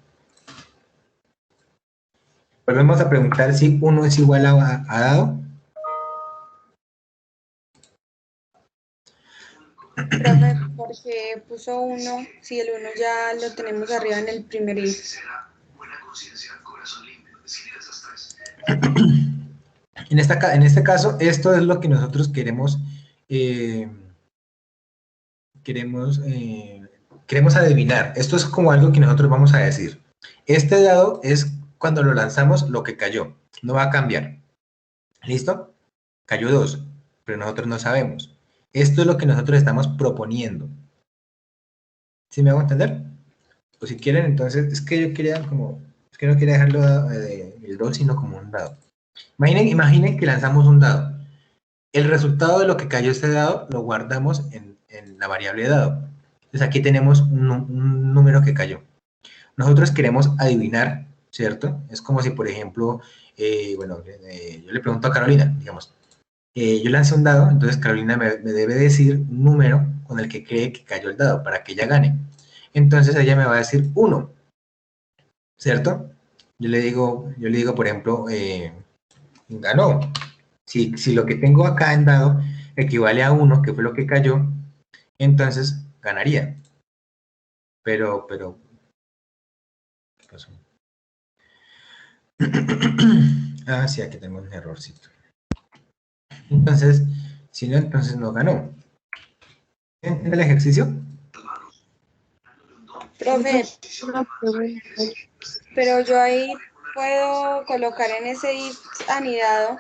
Volvemos a preguntar si 1 es igual a dado. Profe, porque puso 1, si el 1 ya lo tenemos arriba en el primer if. En este caso, esto es lo que nosotros queremos, queremos adivinar. Esto es como algo que nosotros vamos a decir. Este dado es cuando lo lanzamos lo que cayó. No va a cambiar. ¿Listo? Cayó 2, pero nosotros no sabemos. Esto es lo que nosotros estamos proponiendo. ¿Sí me hago entender? O si quieren, entonces, es que yo quería como, es que no quería dejarlo el 2, sino como un dado. Imaginen que lanzamos un dado. El resultado de lo que cayó este dado lo guardamos en la variable dado. Entonces aquí tenemos un número que cayó. Nosotros queremos adivinar, ¿cierto? Es como si, por ejemplo, yo le pregunto a Carolina, digamos, yo lancé un dado, entonces Carolina me debe decir un número con el que cree que cayó el dado para que ella gane. Entonces ella me va a decir 1, ¿cierto? Yo le digo, por ejemplo, ganó. Si lo que tengo acá en dado equivale a 1, que fue lo que cayó, entonces ganaría. Pero, ¿qué pasó? Ah, sí, aquí tengo un errorcito. Entonces, si no, entonces no ganó. ¿Entiende el ejercicio? Profe, Una pregunta. pero yo ahí puedo colocar en ese if anidado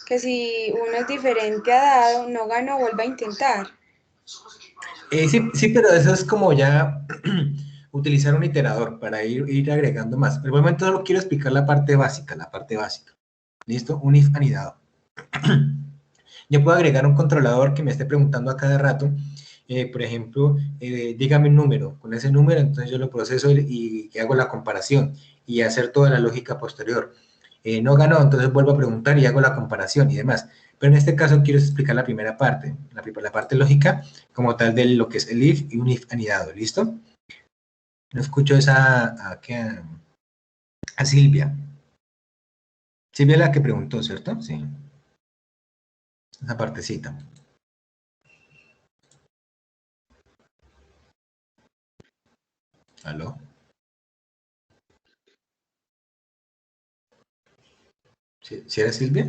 que si uno es diferente a dado, no gano, vuelva a intentar. Sí, pero eso es como ya utilizar un iterador para ir agregando más. Por el momento solo quiero explicar la parte básica, ¿Listo? Un if anidado. Yo puedo agregar un controlador que me esté preguntando a cada rato, por ejemplo, dígame un número. Con ese número, entonces yo lo proceso y hago la comparación y hacer toda la lógica posterior. No ganó, entonces vuelvo a preguntar y hago la comparación y demás. Pero en este caso quiero explicar la primera parte, la parte lógica, como tal de lo que es el if y un if anidado. ¿Listo? No escucho a Silvia. Silvia es la que preguntó, ¿cierto? Sí. Esa partecita. ¿Aló? ¿Sí era Silvia?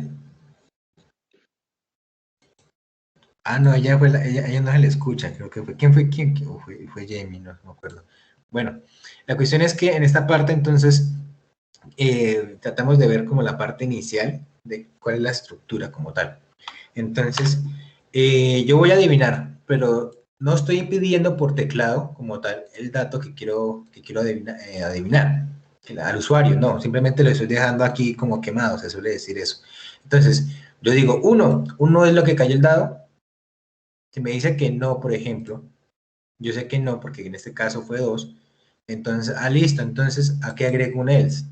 Ah, no, ella no se le escucha, creo que fue. ¿Quién fue? Fue Jamie, no me acuerdo. Bueno, la cuestión es que en esta parte, entonces, tratamos de ver como la parte inicial de cuál es la estructura como tal. Entonces, yo voy a adivinar, pero no estoy pidiendo por teclado como tal el dato que quiero adivinar al usuario, no, simplemente lo estoy dejando aquí como quemado, se suele decir eso. Entonces, yo digo 1 es lo que cayó el dado. Si me dice que no, por ejemplo, yo sé que no, porque en este caso fue 2, entonces, listo, entonces aquí agrego un else.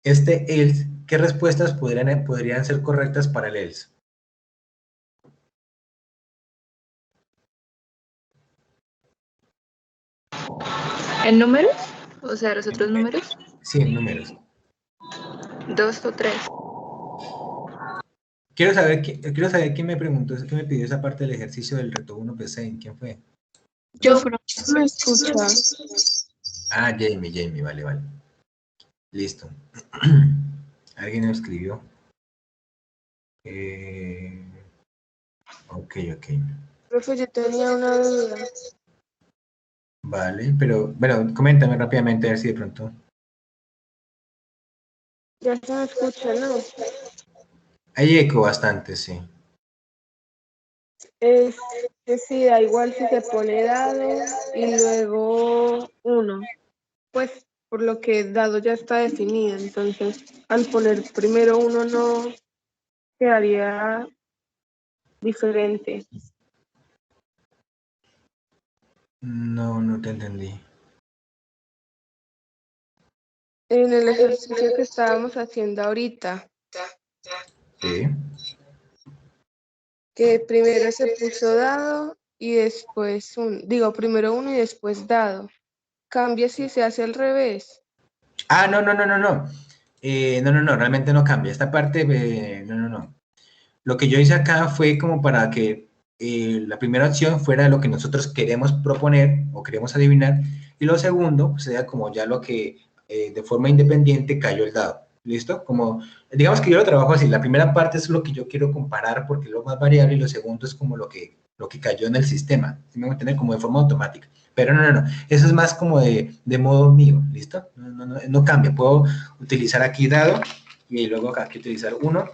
Este else, ¿qué respuestas podrían ser correctas para el else? ¿En números? O sea, los otros números. Sí, en números. 2 o 3. Quiero saber quién me preguntó, quién me pidió esa parte del ejercicio del reto 1 PC, ¿quién fue? Yo, ¿Me escuchas? Ah, Jamie, vale. Listo. ¿Alguien me escribió? Ok. Profe, yo tenía una duda. Vale, pero bueno, coméntame rápidamente a ver si de pronto. Ya se me escucha, ¿no? Hay eco bastante, sí. Es que sí, da igual si se pone dado y luego 1, pues por lo que dado ya está definido, entonces al poner primero 1 no quedaría diferente. No te entendí. En el ejercicio que estábamos haciendo ahorita, Sí. que primero se puso dado y después primero uno y después dado. Cambia si se hace al revés. Ah, no. No, realmente no cambia. Esta parte, no. Lo que yo hice acá fue como para que la primera opción fuera lo que nosotros queremos proponer o queremos adivinar, y lo segundo pues, sea como ya lo que de forma independiente cayó el dado. ¿Listo? Como, digamos que yo lo trabajo así, la primera parte es lo que yo quiero comparar porque es lo más variable, y lo segundo es como lo que cayó en el sistema, ¿sí me voy a entender? Como de forma automática. Pero no, eso es más como de modo mío, ¿listo? No cambia, puedo utilizar aquí dado y luego aquí utilizar uno,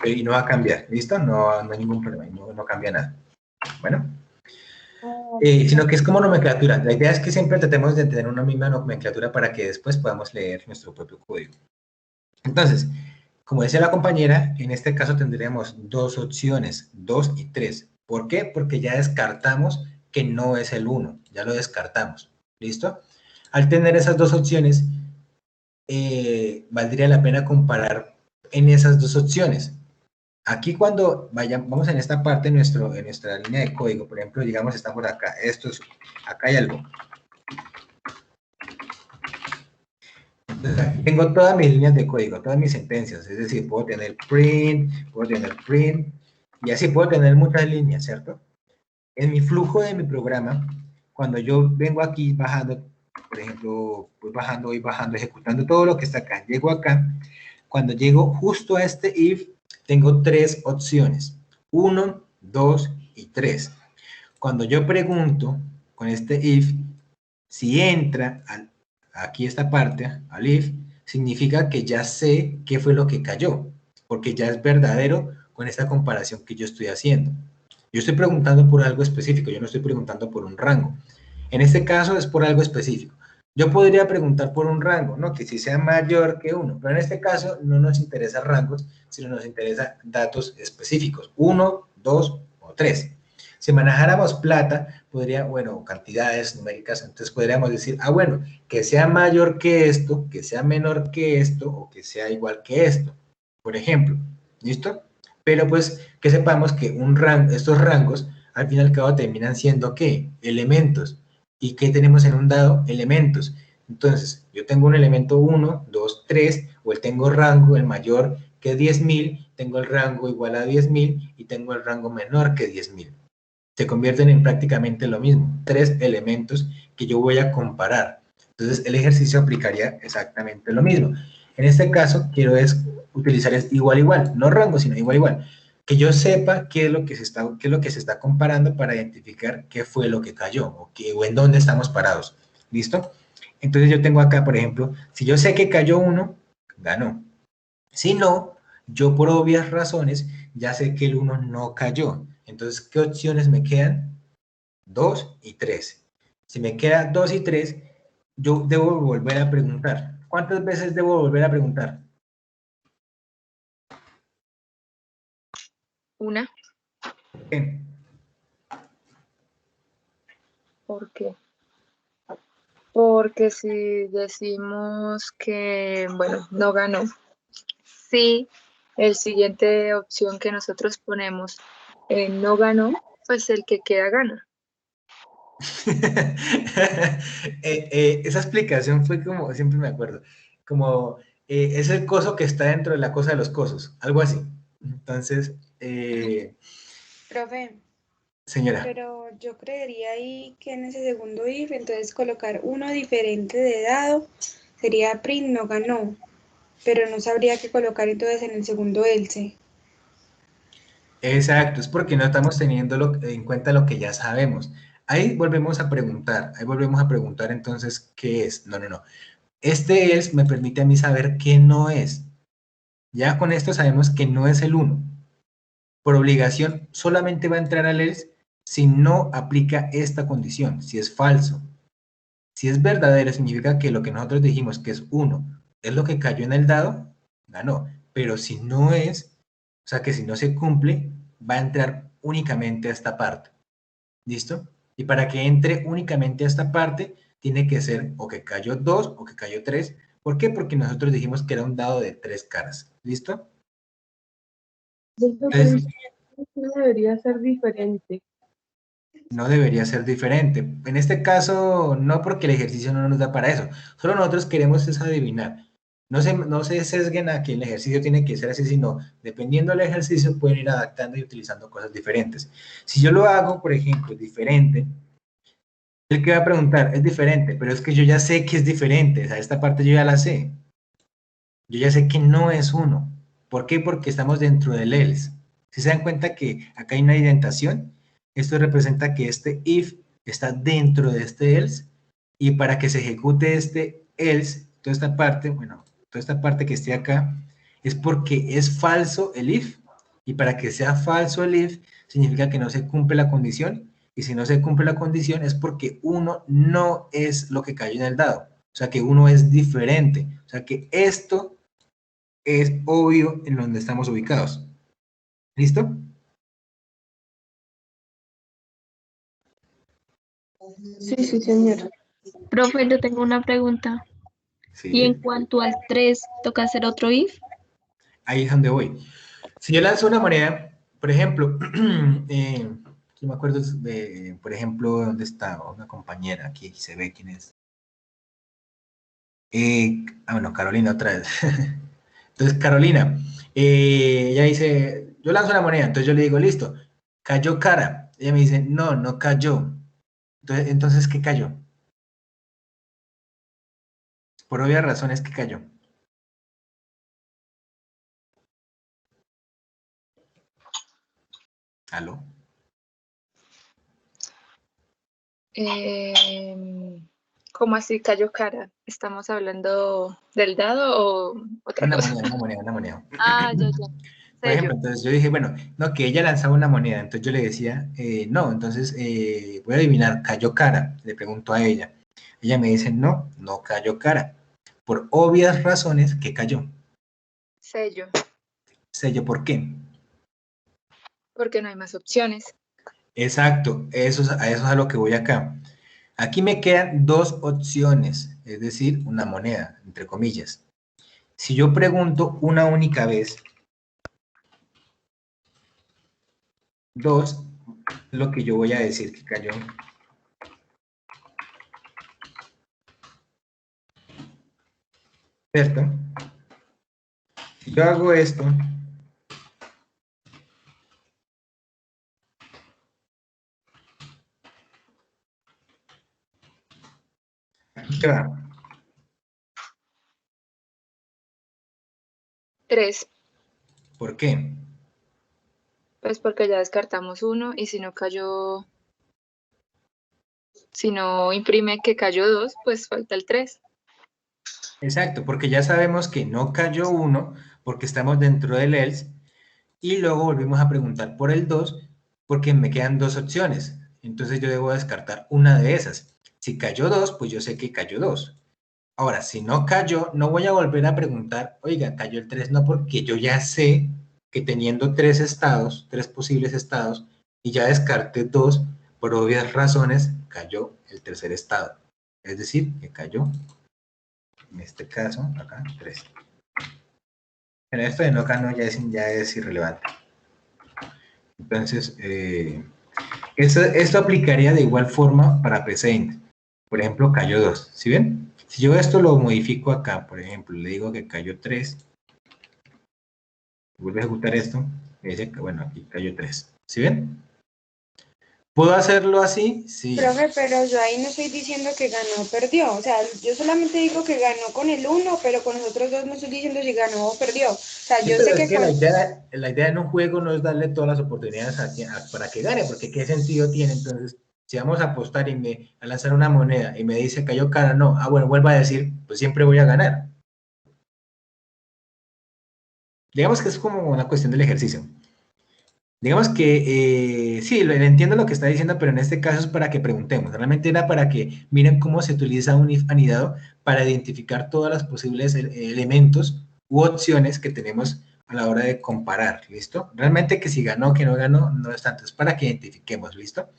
y no va a cambiar, ¿listo? No hay ningún problema, no cambia nada. Bueno, sino que es como nomenclatura. La idea es que siempre tratemos de tener una misma nomenclatura para que después podamos leer nuestro propio código. Entonces, como decía la compañera, en este caso tendríamos dos opciones, 2 y 3. ¿Por qué? Porque ya descartamos que no es el 1, ya lo descartamos, ¿listo? Al tener esas dos opciones, valdría la pena comparar en esas dos opciones. Aquí cuando vamos en esta parte, en nuestra línea de código, por ejemplo, digamos, estamos acá, acá hay algo. Entonces, aquí tengo todas mis líneas de código, todas mis sentencias, es decir, puedo tener print, y así puedo tener muchas líneas, ¿cierto? En mi flujo de mi programa, cuando yo vengo aquí bajando, por ejemplo, voy bajando, ejecutando todo lo que está acá, llego acá, cuando llego justo a este if, tengo tres opciones, 1, 2 y 3. Cuando yo pregunto con este if, si entra aquí esta parte, al if, significa que ya sé qué fue lo que cayó, porque ya es verdadero con esta comparación que yo estoy haciendo. Yo estoy preguntando por algo específico, yo no estoy preguntando por un rango. En este caso es por algo específico. Yo podría preguntar por un rango, ¿no? Que si sea mayor que 1, pero en este caso no nos interesa rangos, sino nos interesa datos específicos, 1, 2 o 3. Si manejáramos plata, cantidades numéricas, entonces podríamos decir, bueno, que sea mayor que esto, que sea menor que esto, o que sea igual que esto, por ejemplo, ¿listo? Pero pues que sepamos que estos rangos, al fin y al cabo, terminan siendo, ¿qué? Elementos. ¿Y qué tenemos en un dado? Elementos. Entonces, yo tengo un elemento 1, 2, 3, o tengo rango el mayor que 10.000, tengo el rango igual a 10.000 y tengo el rango menor que 10.000. Se convierten en prácticamente lo mismo, tres elementos que yo voy a comparar. Entonces, el ejercicio aplicaría exactamente lo mismo. En este caso, quiero utilizar igual, no rango, sino igual. Que yo sepa qué es lo que se está comparando para identificar qué fue lo que cayó o en dónde estamos parados. ¿Listo? Entonces yo tengo acá, por ejemplo, si yo sé que cayó 1, ganó. Si no, yo por obvias razones ya sé que el 1 no cayó. Entonces, ¿qué opciones me quedan? 2 y 3. Si me queda 2 y 3, yo debo volver a preguntar. ¿Cuántas veces debo volver a preguntar? Una. ¿Qué? ¿Por qué? Porque si decimos que, bueno, no ganó, si el siguiente opción que nosotros ponemos no ganó, pues el que queda gana. Esa explicación fue como, siempre me acuerdo, como es el coso que está dentro de la cosa de los cosos, algo así. Entonces, Profe, señora. pero yo creería ahí que en ese segundo if, entonces colocar uno diferente de dado sería print no ganó, pero no sabría qué colocar entonces en el segundo else. Exacto, es porque no estamos teniendo en cuenta lo que ya sabemos. Ahí volvemos a preguntar entonces, ¿qué es? No. Este else me permite a mí saber qué no es. Ya con esto sabemos que no es el 1. Por obligación, solamente va a entrar al else si no aplica esta condición, si es falso. Si es verdadero, significa que lo que nosotros dijimos que es 1 es lo que cayó en el dado, ganó. Pero si no es, o sea que si no se cumple, va a entrar únicamente a esta parte. ¿Listo? Y para que entre únicamente a esta parte, tiene que ser o que cayó 2 o que cayó 3. ¿Por qué? Porque nosotros dijimos que era un dado de 3 caras. ¿Listo? Entonces, No debería ser diferente. no debería ser diferente. En este caso, no, porque el ejercicio no nos da para eso. Solo nosotros queremos es adivinar. No se sesguen a que el ejercicio tiene que ser así, sino dependiendo del ejercicio pueden ir adaptando y utilizando cosas diferentes. Si yo lo hago, por ejemplo, diferente, el que va a preguntar es diferente, pero es que yo ya sé que es diferente. O sea, esta parte yo ya la sé. Yo ya sé que no es 1. ¿Por qué? Porque estamos dentro del else. Si se dan cuenta que acá hay una indentación, esto representa que este if está dentro de este else, y para que se ejecute este else, toda esta parte, bueno, toda esta parte que esté acá, es porque es falso el if, y para que sea falso el if, significa que no se cumple la condición, y si no se cumple la condición es porque 1 no es lo que cayó en el dado, o sea que 1 es diferente, o sea que esto es obvio en donde estamos ubicados. ¿Listo? Sí, señor. Profe, yo tengo una pregunta. Y en Sí. cuanto al 3, ¿toca hacer otro if? Ahí es donde voy. Si yo lanzo una moneda, por ejemplo, yo me acuerdo de, por ejemplo, ¿dónde está? Una compañera, aquí se ve quién es. Bueno, Carolina otra vez. Entonces, Carolina, ella dice, yo lanzo una moneda, entonces yo le digo, listo, cayó cara. Ella me dice, no, no cayó. Entonces, ¿qué cayó? Por obvias razones, ¿qué cayó? ¿Aló? ¿Cómo así cayó cara? ¿Estamos hablando del dado o otra Una cosa? moneda, una moneda, una moneda. Ah, ya. Por ejemplo, Sello. entonces yo dije, bueno, no, que ella lanzaba una moneda, entonces yo le decía, no, entonces voy a adivinar, cayó cara, le pregunto a ella. Ella me dice, no, no cayó cara. Por obvias razones, ¿qué cayó? Sello. Sello, ¿por qué? Porque no hay más opciones. Exacto, a eso es a lo que voy acá. Aquí me quedan 2 opciones, es decir, una moneda, entre comillas. Si yo pregunto una única vez, 2, lo que yo voy a decir que cayó. ¿Cierto? Si yo hago esto, ¿qué va? 3. ¿Por qué? Pues porque ya descartamos 1 y si no imprime que cayó 2, pues falta el 3. Exacto, porque ya sabemos que no cayó 1 porque estamos dentro del else, y luego volvimos a preguntar por el 2 porque me quedan 2 opciones. Entonces yo debo descartar una de esas. Si cayó 2, pues yo sé que cayó 2. Ahora, si no cayó, no voy a volver a preguntar, oiga, cayó el 3, no, porque yo ya sé que teniendo 3 estados, 3 posibles estados, y ya descarté 2, por obvias razones, cayó el tercer estado. Es decir, que cayó, en este caso, acá, 3. Pero esto de no ganó ya es irrelevante. Entonces, esto aplicaría de igual forma para present. Por ejemplo, cayó 2. ¿Sí ven? Si yo esto lo modifico acá, por ejemplo, le digo que cayó 3, vuelve a ejecutar esto, me dice que, bueno, aquí cayó 3. ¿Sí ven? ¿Puedo hacerlo así? Sí. Profe, pero yo ahí no estoy diciendo que ganó o perdió. O sea, yo solamente digo que ganó con el 1, pero con los otros 2 no estoy diciendo si ganó o perdió. O sea, Sí, yo pero sé es que que con... la idea en un juego no es darle todas las oportunidades para que gane, porque ¿qué sentido tiene? Entonces, si vamos a apostar a lanzar una moneda y me dice cayó cara, no, bueno, vuelvo a decir, pues siempre voy a ganar. Digamos que es como una cuestión del ejercicio. Digamos que sí, entiendo lo que está diciendo, pero en este caso es para que preguntemos. Realmente era para que miren cómo se utiliza un if anidado para identificar todas las posibles elementos u opciones que tenemos a la hora de comparar, ¿listo? Realmente que si ganó, que no ganó, no es tanto, es para que identifiquemos, ¿listo?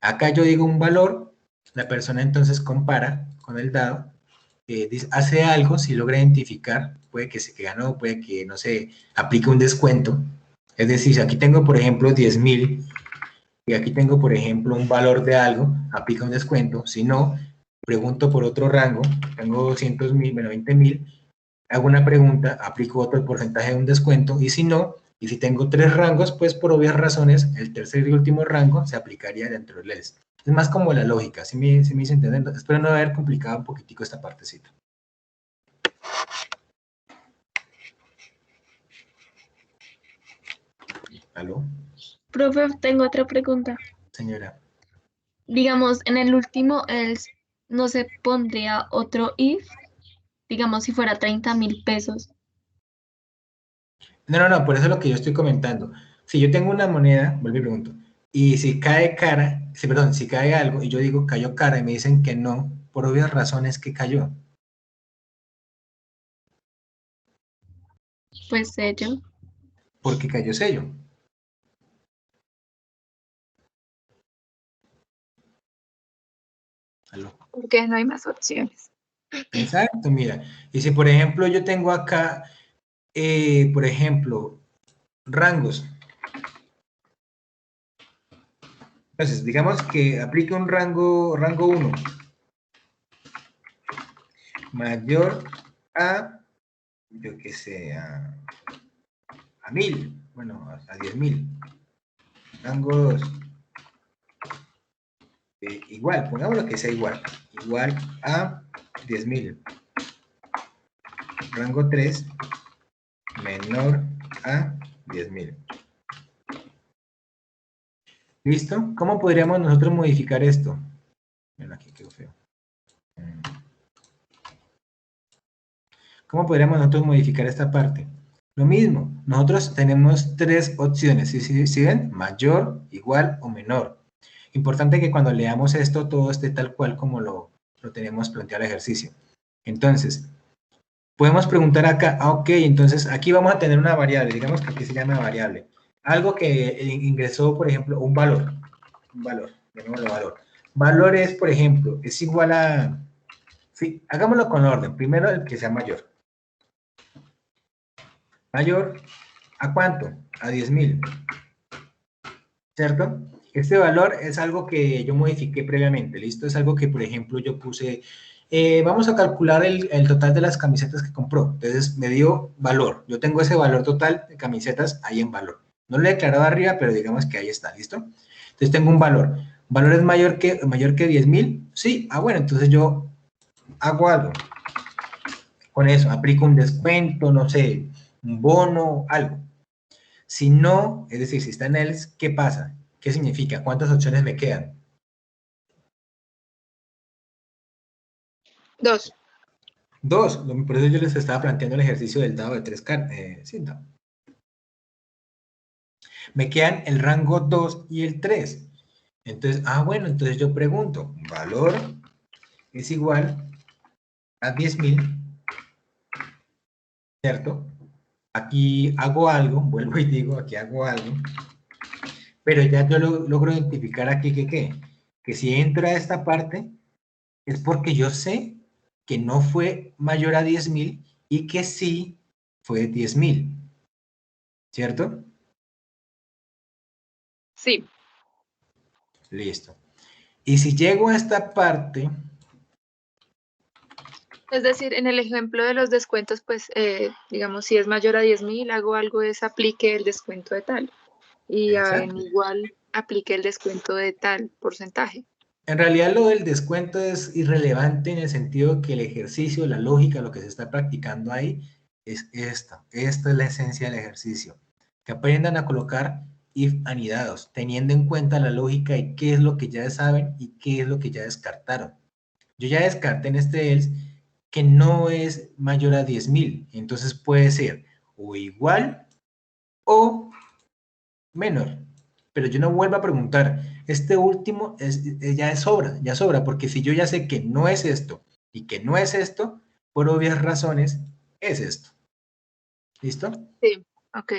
Acá yo digo un valor La persona entonces compara con el dado, hace algo, si logra identificar, puede que se que ganó, puede que, no sé, aplique un descuento. Es decir, si aquí tengo, por ejemplo, 10.000 y aquí tengo, por ejemplo, un valor de algo, aplica un descuento. Si no, pregunto por otro rango, tengo 200.000, bueno, 20.000, hago una pregunta, aplico otro porcentaje de un descuento, y si no, y si tengo 3 rangos, pues por obvias razones, el tercer y último rango se aplicaría dentro del else. Es más como la lógica, si me hice entender. Espero no haber complicado un poquitico esta partecita. ¿Aló? Profe, tengo otra pregunta. Señora. Digamos, en el último else, ¿no se pondría otro if? Digamos, si fuera 30.000 pesos. No, por eso es lo que yo estoy comentando. Si yo tengo una moneda, vuelvo y pregunto, y si cae cara, si cae algo y yo digo cayó cara y me dicen que no, por obvias razones que cayó. Pues sello. Porque cayó sello. ¿Aló? Porque no hay más opciones. Exacto, mira. Y si por ejemplo yo tengo acá, por ejemplo, rangos. Entonces, digamos que aplique un rango 1 mayor a, yo qué sé, a 1.000, bueno, a 10.000. Rango 2, igual, pongámoslo que sea igual a 10.000. Rango 3 menor a 10.000. ¿Listo? ¿Cómo podríamos nosotros modificar esto? Bueno, aquí quedó feo. ¿Cómo podríamos nosotros modificar esta parte? Lo mismo, nosotros tenemos 3 opciones, ¿sí ven? Mayor, igual o menor. Importante que cuando leamos esto todo esté tal cual como lo tenemos planteado el ejercicio. Entonces, podemos preguntar acá, ok, entonces aquí vamos a tener una variable, digamos que aquí se llama variable. Algo que ingresó, por ejemplo, un valor, llamémoslo valor. Valor es, por ejemplo, es igual a, sí, hagámoslo con orden, primero el que sea mayor. Mayor, ¿a cuánto? A 10.000, ¿cierto? Este valor es algo que yo modifiqué previamente, ¿listo? Es algo que, por ejemplo, yo puse, vamos a calcular el total de las camisetas que compró. Entonces, me dio valor. Yo tengo ese valor total de camisetas ahí en valor. No lo he declarado arriba, pero digamos que ahí está, ¿listo? Entonces, tengo un valor. ¿Valor es mayor que 10.000? Sí. Ah, bueno, entonces yo hago algo. Con eso, aplico un descuento, no sé, un bono, algo. Si no, es decir, si está en else, ¿qué pasa? ¿Qué significa? ¿Cuántas opciones me quedan? 2. 2. Por eso yo les estaba planteando el ejercicio del dado de 3 cartas. Sí, no. Me quedan el rango 2 y el 3. Entonces, bueno, entonces yo pregunto, valor es igual a 10.000, ¿cierto? Aquí hago algo, vuelvo y digo, aquí hago algo, pero ya yo logro identificar aquí que si entro a esta parte es porque yo sé que no fue mayor a 10.000 y que sí fue 10.000, ¿cierto? Sí. Listo. Y si llego a esta parte, Es decir, en el ejemplo de los descuentos, pues, digamos, si es mayor a 10.000, hago algo, es aplique el descuento de tal. Y en exacto. igual aplique el descuento de tal porcentaje. En realidad lo del descuento es irrelevante en el sentido que el ejercicio, la lógica, lo que se está practicando ahí es esto. Esto es la esencia del ejercicio. Que aprendan a colocar if anidados, teniendo en cuenta la lógica y qué es lo que ya saben y qué es lo que ya descartaron. Yo ya descarté en este else que no es mayor a 10.000. Entonces puede ser o igual o menor. Pero yo no vuelvo a preguntar. Este último ya sobra, porque si yo ya sé que no es esto y que no es esto, por obvias razones, es esto. ¿Listo? Sí, ok.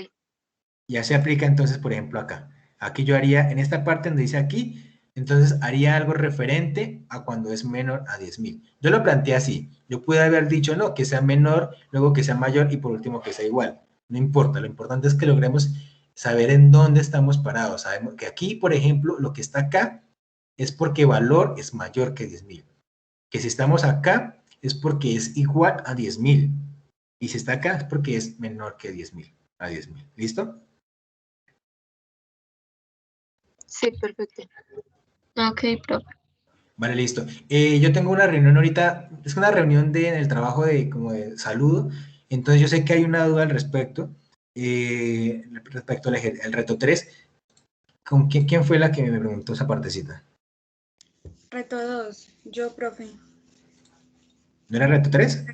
Ya se aplica entonces, por ejemplo, acá. Aquí yo haría, en esta parte donde dice aquí, entonces haría algo referente a cuando es menor a 10.000. Yo lo planteé así. Yo pude haber dicho, no, que sea menor, luego que sea mayor y por último que sea igual. No importa, lo importante es que logremos saber en dónde estamos parados. Sabemos que aquí, por ejemplo, lo que está acá es porque valor es mayor que 10.000. Que si estamos acá es porque es igual a 10.000. Y si está acá es porque es menor que 10.000, a 10.000. ¿Listo? Sí, perfecto. Ok, profe. Vale, listo. Yo tengo una reunión ahorita, es una reunión en el trabajo de, como de saludo, entonces yo sé que hay una duda al respecto, respecto al reto 3. ¿Con quién fue la que me preguntó esa partecita? Reto 2, yo, profe. ¿No era reto 3?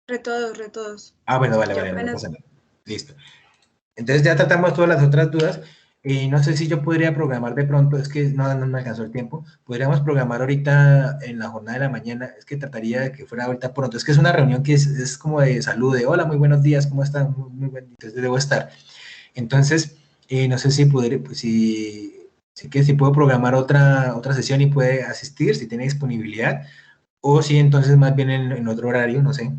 Reto 2. Ah, bueno, vale, Yo vale, no apenas. pasa nada. Listo. Entonces ya tratamos todas las otras dudas. No sé si yo podría programar de pronto, es que no me alcanzó el tiempo. Podríamos programar ahorita en la jornada de la mañana, es que trataría de que fuera ahorita pronto. Es que es una reunión que es como de salud, de hola, muy buenos días, ¿cómo están? Muy buen, entonces debo estar. Entonces, no sé si podré, pues si puedo programar otra sesión y puede asistir, si tiene disponibilidad, o si entonces más bien en otro horario, no sé.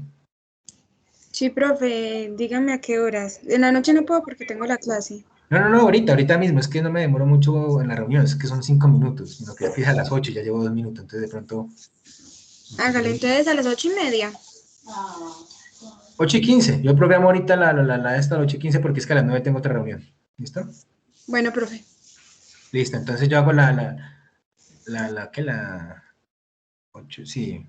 Sí, profe, dígame a qué horas. En la noche no puedo porque tengo la clase. No, ahorita mismo, es que no me demoro mucho en la reunión, es que son 5 minutos, sino que empieza a las 8 y ya llevo 2 minutos, entonces de pronto... Hágale, entonces a las 8:30. 8:15, yo programo ahorita esta a las 8:15 porque es que a las 9 tengo otra reunión, ¿listo? Bueno, profe. Listo, entonces yo hago ¿qué? La 8, sí,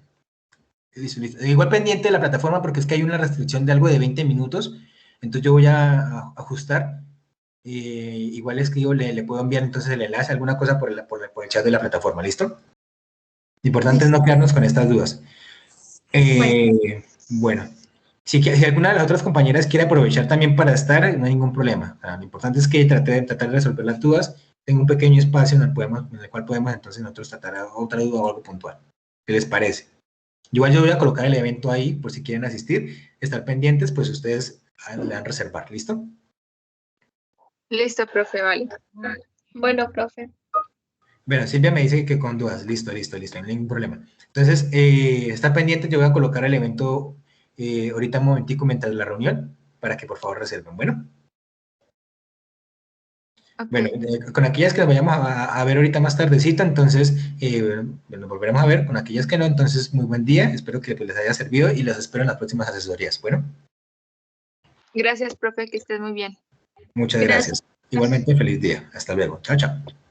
listo, listo. Igual pendiente de la plataforma porque es que hay una restricción de algo de 20 minutos, entonces yo voy a ajustar. Igual escribo, le puedo enviar entonces el enlace, alguna cosa por el chat de la plataforma, ¿listo? Lo importante es no Listo. quedarnos con estas dudas. Bueno, Bueno, si alguna de las otras compañeras quiere aprovechar también para estar, no hay ningún problema. Lo importante es que tratar de resolver las dudas. Tengo un pequeño espacio en el cual podemos entonces nosotros tratar otra duda o algo puntual. ¿Qué les parece? Igual yo voy a colocar el evento ahí por si quieren asistir, estar pendientes, pues ustedes le dan reservar, ¿listo? Listo, profe, vale. Bueno, profe. Bueno, Silvia me dice que con dudas, listo, no hay ningún problema. Entonces, está pendiente, yo voy a colocar el evento ahorita un momentico mientras la reunión, para que por favor reserven, bueno. Ok. Bueno, con aquellas que nos vayamos a ver ahorita más tardecita, entonces nos volveremos a ver. Con aquellas que no, entonces muy buen día. Espero que pues, les haya servido y las espero en las próximas asesorías. Bueno, Gracias, profe, que estés muy bien. muchas Gracias. gracias. Igualmente, feliz día. Hasta luego. Chao, chao.